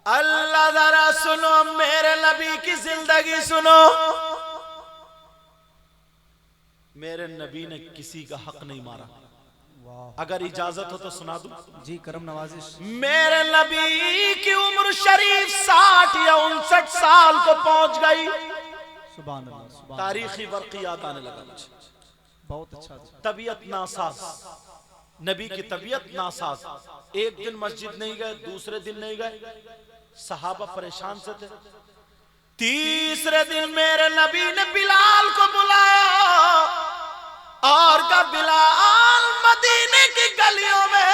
अल्लाह जरा सुनो, मेरे नबी की जिंदगी सुनो। मेरे नबी ने किसी का हक नहीं मारा। अगर इजाजत हो तो सुना दूं। जी करम नवाजिश। मेरे नबी की उम्र शरीफ 60 या 59 साल को पहुंच गई। सुभान अल्लाह, सुभान तारीखी वर्क़ियात आने लगा मुझे। बहुत अच्छा। तबीयत नासाज, नबी की तबीयत नासाज। एक दिन मस्जिद नहीं गए, दूसरे दिन नहीं गए, सहाबा परेशान से थे। तीसरे दिन मेरे नबी ने बिलाल को बुलाया और कहा, बिलाल मदीने की गलियों में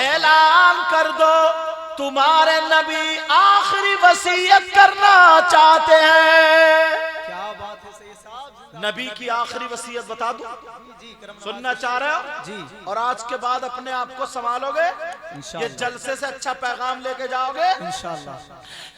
ऐलान कर दो तुम्हारे नबी आखिरी वसीयत करना चाहते हैं। क्या बात है सही साहब। नबी की आखिरी वसीयत बता दूं? जी करम सुनना चाह रहे हो? जी। और आज के बाद अपने आप को संभालोगे, ये जलसे से अच्छा पैगाम लेके जाओगे इंशाअल्लाह।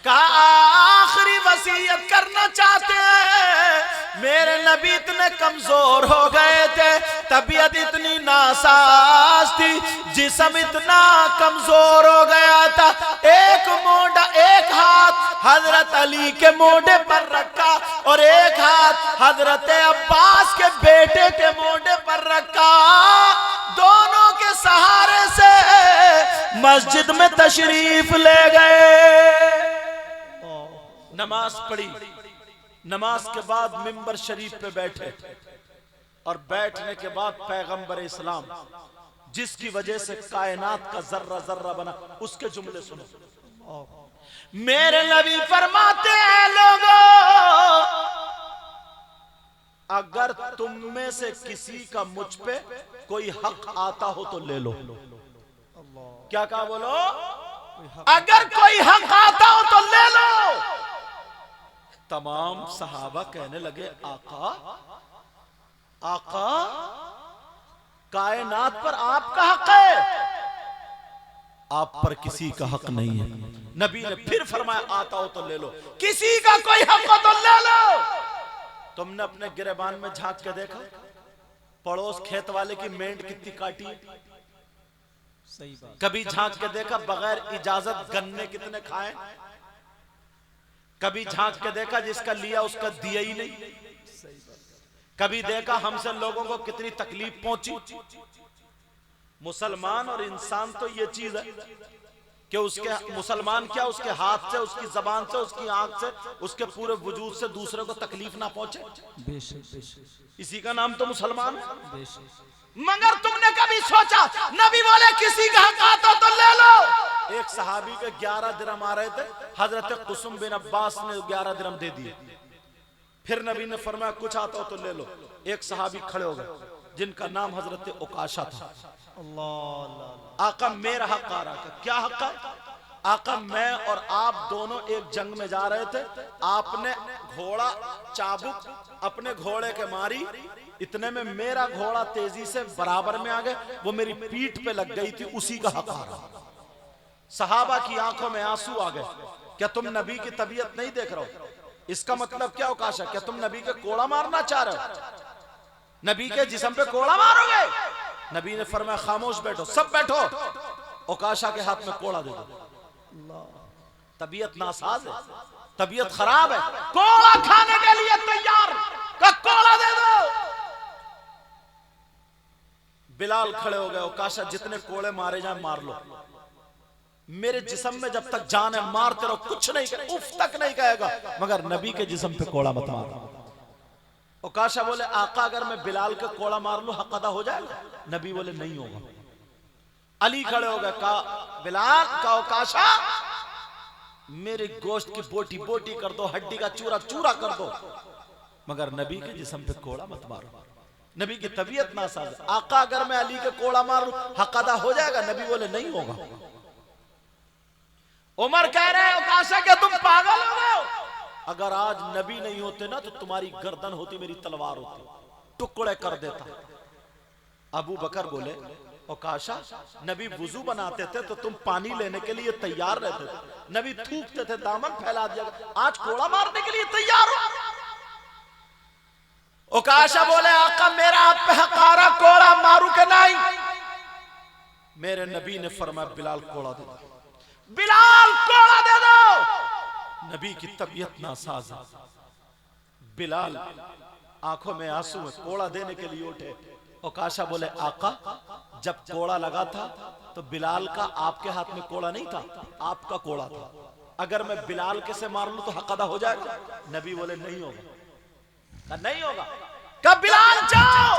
का आखिरी वसीयत करना चाहते हैं। मेरे नबी इतने कमजोर हो गए थे, तबीयत इतनी नासाज थी, जिस्म इतना कमजोर हो गया था। एक मोढ़ा, एक हाथ हजरत अली के मोढ़े पर रखा और एक हाथ हजरत अब्बास के बेटे के मोढ़े पर रखा। दोनों के सहारे से मस्जिद में तशरीफ ले गए, नमाज पढ़ी। नमाज के बाद मिंबर शरीफ पे बैठे और बैठने के बाद पैगंबर इस्लाम, जिसकी वजह से कायनात का जर्रा जर्रा बना, उसके जुमले सुनो। मेरे नबी फरमाते हैं, लोगों अगर तुम में से किसी का मुझ पे कोई हक आता हो तो ले लो। क्या कहा बोलो? अगर कोई हक आता हो तो ले लो। तमाम सहाबा कहने लगे, आका आका, कायनात पर आपका हक है, आप पर किसी का हक नहीं है। नबी ने फिर फरमाया, आता हो तो ले लो, किसी का कोई हक हो तो ले लो। तुमने अपने गिरेबान में झांक के देखा, पड़ोस खेत वाले की मेंढ कितनी काटी है? सही बात। कभी झांक के देखा बगैर इजाजत गन्ने कितने खाए? कभी झांक के देखा जिसका लिया उसका दिया ही नहीं? कभी देखा हमसे लोगों को कितनी तकलीफ पहुंची? मुसलमान और इंसान तो ये चीज है कि उसके मुसलमान क्या, उसके हाथ से, उसकी जबान से, उसकी आंख से, उसके पूरे वजूद से दूसरे को तकलीफ ना पहुंचे। बेशक बेशक, इसी का नाम तो मुसलमान है। बेशक। मगर तुमने कभी सोचा, नबी बोले किसी का हक आता तो ले लो। एक सहाबी के 11 दिरहम आ रहे थे, हजरत कुसुम बिन अब्बास ने 11 दिरहम दे दिए। फिर नबी ने फरमाया, कुछ आता हो तो ले लो। एक सहाबी खड़े हो गए जिनका नाम हजरत उकाशा था। अल्लाह। आका मेरा हक आ रहा था। क्या हक है? आका मैं और आप दोनों एक जंग में जा रहे थे, आपने घोड़ा चाबुक अपने घोड़े के मारी, इतने में मेरा घोड़ा तेजी से बराबर में आ गया, वो मेरी पीठ पे लग गई थी, उसी का हक आ रहा। सहाबा की आंखों में आंसू आ गए। क्या तुम नबी की तबीयत नहीं देख रहे हो? इसका मतलब क्या उकाशा, क्या तुम नबी के कोड़ा मारना चाह रहे हो? नबी के जिस्म पे कोड़ा मारोगे? नबी ने फरमाया, खामोश बैठो, सब बैठो। उकाशा के हाथ में कोड़ा दे दो। तबीयत नासाज है, तबीयत खराब है, कोड़ा खाने के लिए तैयार, का कोड़ा दे दो। बिलाल खड़े हो गए, उकाशा जितने कोड़े मारे जाए मार लो, मेरे जिस्म में जब तक जान है मारते रहो, कुछ नहीं कहे, उफ तक नहीं कहेगा, मगर नबी के जिस्म पे कोड़ा मत मारो। उकाशा बोले, आका अगर मैं बिलाल के कोड़ा मार लूं हक अदा हो जाएगा? नबी बोले नहीं होगा। अली खड़े हो गए, कहा बिलाल, का उकाशा मेरे गोश्त की बोटी बोटी कर दो, हड्डी का चूरा चूरा कर दो, मगर नबी के जिस्म पे कोड़ा मत मारो। नबी की तबीयत नासाज। आका अगर मैं अली के कोड़ा मार लूं हक अदा हो जाएगा? नबी बोले नहीं होगा। उमर कह रहे हैं, उकाशा क्या तुम पागल हो गए हो? अगर आज नबी नहीं होते ना तो तुम्हारी गर्दन होती, मेरी तलवार होती, टुकड़े कर देता। अबू बकर बोले, उकाशा नबी वुजू बनाते थे तो तुम पानी लेने के लिए तैयार रहते थे, नबी थूकते थे, दामन फैला दिया, आज कोड़ा मारने के लिए तैयार हो? उकाशा बोले, आका मेरा आप पे हक आ रहा, कोड़ा मारू के नहीं? मेरे नबी ने फरमाया, बिलाल कोड़ा दे। बिलाल को नबी की तबीयत नासाज है। बिलाल आंखों में आंसू है, कोड़ा देने के लिए उठे। ओकाशा बोले आका, जब कोड़ा लगा था तो बिलाल का आपके हाथ में कोड़ा नहीं था, आपका कोड़ा था। अगर मैं बिलाल के से मार लूं तो हक अदा हो जाएगा? नबी बोले नहीं होगा, नहीं होगा। कब बिलाल जाओ,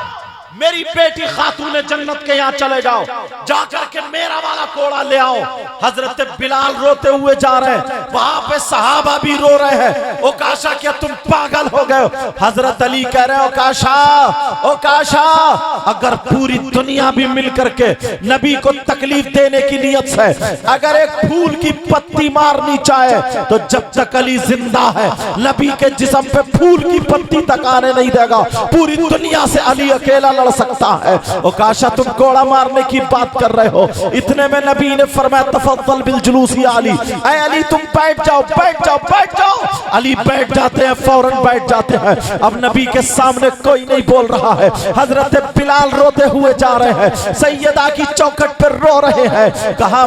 मेरी बेटी खातून जन्नत के यहाँ चले जाओ, जाकर के मेरा वाला कोड़ा ले आओ। हजरत बिलाल रोते हुए जा रहे हैं, वहां पे सहाबा भी रो रहे हैं। ओकाशा, क्या तुम पागल हो गए हो? हजरत अली कह रहे हैं ओकाशा, ओकाशा, अगर पूरी दुनिया भी मिल करके नबी को तकलीफ देने की नीयत से अगर एक फूल की पत्ती मारनी चाहे तो जब तक अली जिंदा है नबी के जिस्म पे फूल की पत्ती तक आने नहीं देगा। पूरी दुनिया से अली अकेला लड़ सकता है। ओकाशा, तुम कोड़ा मारने की बात कर रहे हो। इतने में नबी ने फरमाया तफद्दल बिल जुलूस या अली, ऐ अली तुम बैठ जाओ, बैठ जाओ, बैठ जाओ। अली बैठ जाते हैं, फौरन बैठ जाते हैं। अब नबी के सामने कोई नहीं बोल रहा है। हजरत बिलाल रोते हुए जा रहे हैं, सैयदा की चौखट पर रो रहे हैं। कहा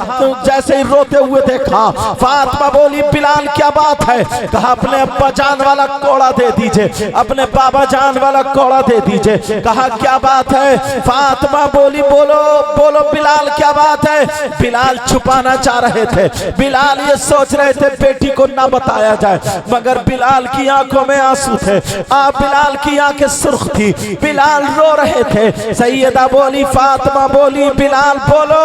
जैसे ही रोते हुए देखा, फातिमा बोली बिलाल क्या बात है? कहा अपने अब्बा जान वाला कोड़ा दे दीजिए, अपने बाबा जान वाला कोड़ा दे दीजिए। कहा क्या बात है? फातिमा बोली बोलो बोलो बिलाल क्या बात है? बिलाल छुपाना चाह रहे थे, बिलाल ये सोच रहे थे बेटी को ना बताया जाए, मगर बिलाल की आंखों में आंसू थे, बिलाल की आंखें सुर्ख थी, बिलाल रो रहे थे। सैयदा बोली, फातिमा बोली बिलाल बोलो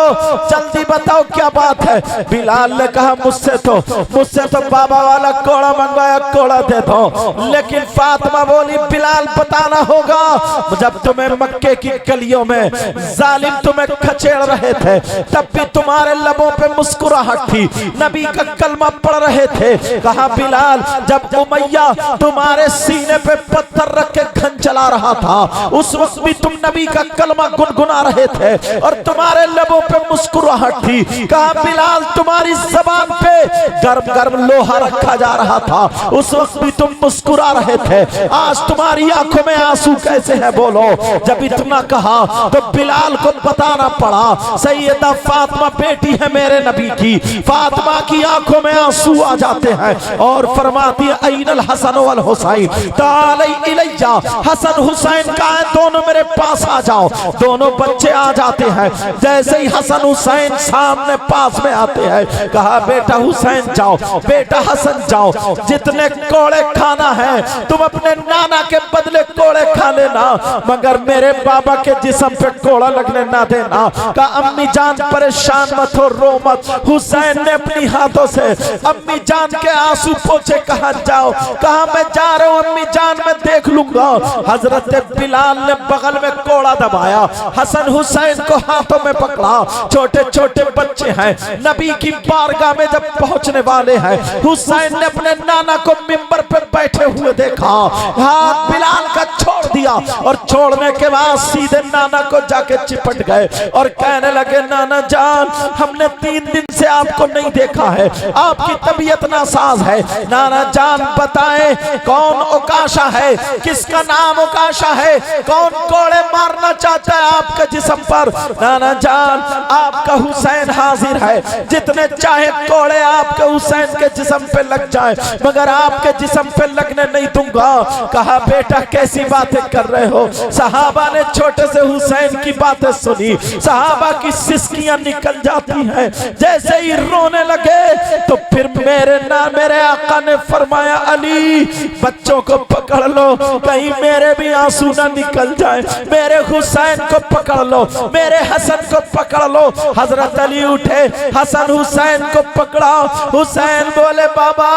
जल्दी बताओ क्या बात है? बिलाल ने कहा मुझसे तो बाबा वाला कोड़ा मंगवाया, कोड़ा दे दो। लेकिन फातिमा बोली बिलाल बताना होगा, जब तुम्हें मक्के की गलियों में जालिम तुम्हें खचेड़ रहे थे तब भी तुम्हारे लबों पे मुस्कुराहट थी, नबी का कलमा पढ़ रहे थे। कहा बिलाल जब उमैया तुम्हारे सीने पे पत्थर रख के घन चला रहा था उस वक्त भी तुम नबी का कलमा गुनगुना रहे थे और तुम्हारे लबों पे मुस्कुराहट थी। कहा बिलाल तुम्हारी जबान पे गर्म गर्म लोहा रखा जा रहा था उस वक्त भी तुम मुस्कुरा रहे थे, आज तुम्हारी आंखों में आंसू कैसे है बोलो? जब इतना कहा तो बिलाल को बताना पड़ा। सैयदा फातिमा बेटी है मेरे नबी की, फातिमा की आंखों में आंसू आ जाते हैं और फरमाती है ऐनल हसन वल हुसैन तालै इलैया, हसन हुसैन कहाँ है? दोनों मेरे पास आ जाओ। दोनों बच्चे आ जाते हैं, जैसे ही हसन हुसैन सामने पास में आते हैं कहा बेटा हुसैन जाओ, बेटा हसन जाओ, जितने कोड़े खाना है तुम अपने नाना के बदले कोड़े खा लेना, मगर मेरे बाबा के जिस्म पे कोड़ा लगने ना देना। कहा अम्मी जान परेशान मत हो, रो मत। हुसैन ने अपनी हाथों से अम्मी जान के आंसू पोछे। कहा जाओ, कहा मैं जा रहा हूं अम्मी जान, मैं देख लूंगा। हजरत बिलाल ने बगल में कोड़ा दबाया, हसन हुसैन को हाथों में पकड़ा। छोटे छोटे बच्चे हैं, नबी की बारगाह में जब पहुंचने वाले हैं हुसैन ने अपने नाना को मिंबर पे बैठे हुए देखा, हाथ बिलाल का छोड़ दिया और छोड़ने के बाद सीधे नाना को जाके चिपट गए और कहने लगे नाना जान हमने 3 दिन से आपको नहीं देखा है, आपकी तबीयत नासाज है। नाना जान बताएं कौन ओकाशा है, किसका नाम ओकाशा है, कौन कोड़े मारना चाहता है आपके जिस्म पर? नाना जान आपका हुसैन हाजिर है, जितने चाहे कोड़े आपके हुसैन के जिस्म पे लग जाए, मगर आपके जिस्म पे लगने नहीं दूंगा। कहा बेटा कैसी बातें कर रहे हो? सहाबा ने छोटे से हुसैन की बातें सुनी, सहाबा की सिसकियां निकल जाती हैं। जैसे ही रोने लगे तो फिर मेरे आका ने फरमाया अली बच्चों को पकड़ लो, कहीं मेरे भी आंसू ना निकल जाए, मेरे हुसैन को पकड़ लो, मेरे हसन को पकड़ लो। हजरत अली उठे, हसन हुसैन को पकड़ा। हुसैन बोले बाबा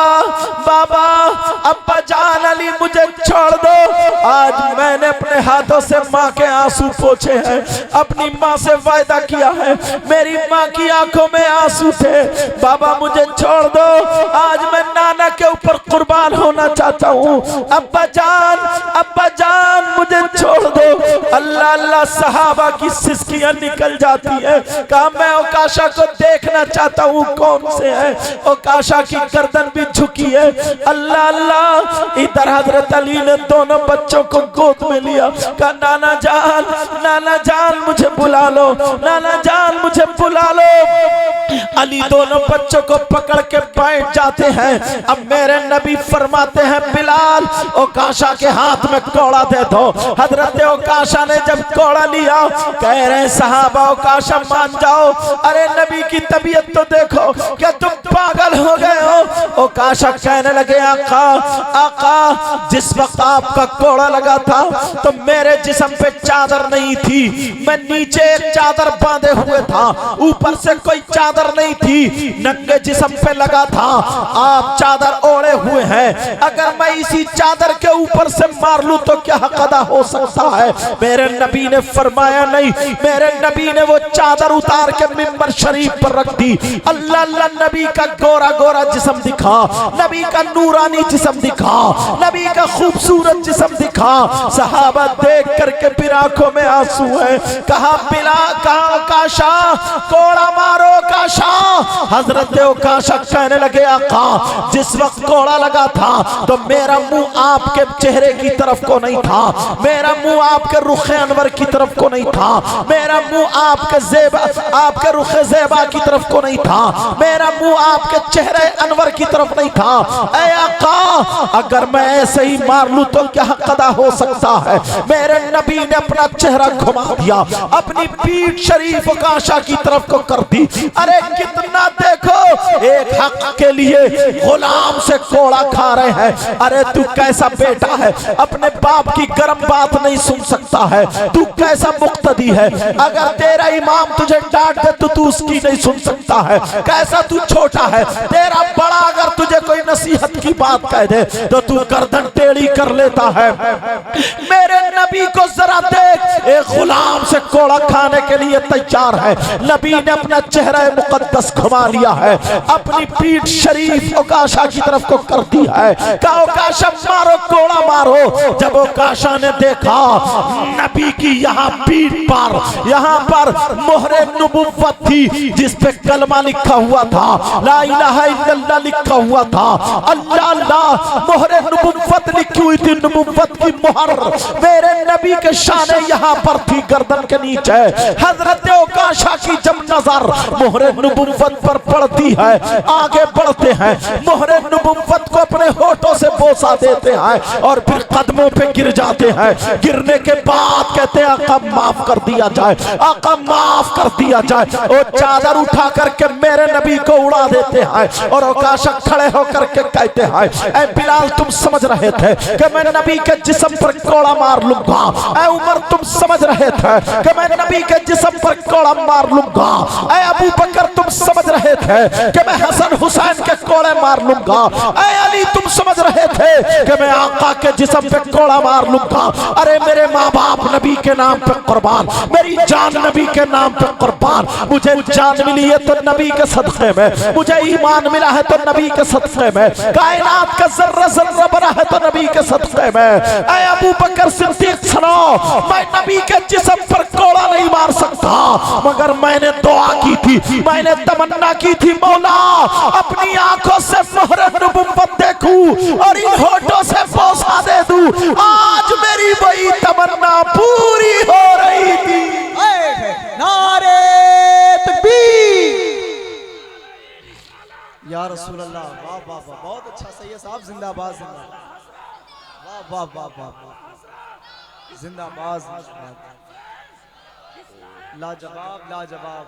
बाबा अब्बा जान अली मुझे छोड़ दो, आज मैंने अपने हाथों से माँ के आंसू पोछे हैं, अपनी माँ से वायदा किया है, मेरी माँ की आंखों में आंसू थे, बाबा मुझे छोड़ दो, आज मैं नाना के ऊपर कुर्बान होना चाहता हूँ। अब्बा जान मुझे छोड़ दो, अल्लाह अल्लाह सहाबा की सिसकियां निकल जाती है। कहा मैं ओकाशा को देखना चाहता हूँ कौन से है। ओकाशा की गर्दन भी झुकी है। अल्लाह अल्लाह। इधर हजरत अली ने दोनों बच्चों को गोद में लिया। कहा नाना जान मुझे बुला लो, नाना जान मुझे बुला लो। अली दोनों बच्चों को पकड़ के बैठ जाते हैं। अब मेरे नबी फरमाते हैं बिलाल ओकाशा के हाथ में कोड़ा दे दो। हजरत ओकाशा ने जब कोड़ा लिया कह रहे सहाबा ओकाशा मान जाओ। अरे नबी की तबीयत तो देखो, क्या तुम पागल हो गए हो। ओकाशा कहने लगे आका जिस वक्त आपका कोड़ा लगा था तो मेरे जिस्म पे चादर नहीं थी, मैं नीचे एक चादर बांधे हुए था, ऊपर से कोई चादर नहीं थी, नंगे जिस्म पे लगा था। आप चादर ओढ़े हुए हैं, अगर मैं इसी चादर के ऊपर से मार लूं तो क्या हक अदा हो सकता है। मेरे नबी ने फरमाया नहीं। मेरे नबी ने वो चादर उतार के मिंबर शरीफ पर रख दी। अल्लाह अल्लाह। नबी का गोरा गोरा जिस्म दिखा, नबी का नूरानी जिस्म दिखा, नबी का खूबसूरत जिस्म दिखा। सहाबा देख करके फिर आंखों में आंसू है। कहा बिला, कहा ओकाशा कोड़ा मारो ओकाशा। हजरत ओकाशा कहने लगे आका जिस वक्त कोड़ा लगा था तो मेरा मुंह आपके चेहरे की तरफ को नहीं था, मेरा मुंह आपके रुखे अनवर की तरफ को नहीं था, मेरा मुंह आपके रुखे ज़ेबा की तरफ को नहीं था, मेरा मुंह आपके चेहरे अनवर की तरफ नहीं था। ऐ आका अगर मैं ऐसे ही मार लूं तो क्या हक अदा हो सकता है। मेरे नबी ने अपना चेहरा घुमा दिया, अपनी पीठ शरीफ ओकाशा की तरफ को कर दी। अरे कितना देखो एक हक के लिए गुलाम से कोड़ा खा रहे हैं। अरे तू कैसा बेटा है, अपने बाप की गर्म बात नहीं सुन सकता है। तू कैसा मुक्तदी है, अगर तेरा इमाम तुझे डांट दे तो तू उसकी नहीं सुन सकता है। कैसा तू छोटा है, तेरा बड़ा अगर तुझे कोई नसीहत की बात कह दे तो तू गर्दन टेढ़ी कर लेता है। मेरे नबी को जरा देख, एक गुलाम से कोड़ा खाने के लिए तैयार है। नबी ने अपना चेहरा मुकद्दस घुमा लिया है, अपनी पीठ शरीफ ओकाशा की तरफ को कर दी है। कहा ओकाशा मारो कोड़ा मारो। जब ओकाशा ने देखा नबी की यहाँ पीठ पर, यहाँ पर मोहरे नबुव्वत थी जिस पे कलमा लिखा हुआ था, ला इलाहा इल्लल्लाह लिखा हुआ था। अल्लाह अल्लाह मोहरे नबुव्वत लिखी हुई थी, नबुव्वत की मोहर मेरे नबी के शाने यहाँ पर थी गर्दन के नीचे। हजरत ओकाशा की जब नजर मोहरे नबुव्वत पर पड़ती है आगे बढ़ते हैं, मोहरे नबुव्वत को अपने होठों से बोसा देते हैं और फिर कदमों पे गिर जाते हैं। गिरने के बाद कहते हैं आका माफ कर दिया जाए, आका माफ कर दिया जाए। वो चादर उठा करके मेरे नबी को उड़ा देते हैं और ओकाशा खड़े होकर के कहते हैं ऐ बिलाल तुम समझ रहे थे कि मैं नबी के जिस्म पर कोड़ा मार लूंगा। ऐ उमर तुम समझ रहे थे कि मैं नबी के जिस्म पर कोड़ा मार लूंगा। ऐ अबू बकर तुम समझ रहे थे कि मैं हसन हुसैन के कोड़े मार लूंगा। ऐ अली तुम समझ रहे थे कि मैं आका के जिस्म पे कोड़ा मार लूंगा। अरे मेरे माँ बाप नबी के नाम पे कुर्बान, मेरी जान नबी के नाम पे कुर्बान। मुझे जान मिली है तो नबी के सदक़े में, मुझे ईमान मिला है तो नबी के सदक़े में, कायनात का जर्रा जर्रा बना है तो नबी के सदक़े में। ऐ अबू बकर सिद्दीक़ सुनो, मैं नबी के जिस्म पर कोड़ा नहीं मार सकता, मगर मैंने दुआ की थी, मैंने तमन्ना की थी मौला अपनी आंखों से मोहरे नबुव्वत देखूं और इन होठों से बोसा दे दूं। आज मेरी वही तमन्ना पूरी हो रही थी। नारे तकबीर या रसूल अल्लाह। वाह वाह वाह, बहुत अच्छा सैयद साहब, जिंदाबाद जिंदाबाद। वाह वाह वाह वाह, जिंदाबाद जिंदाबाद, लाजवाब लाजवाब।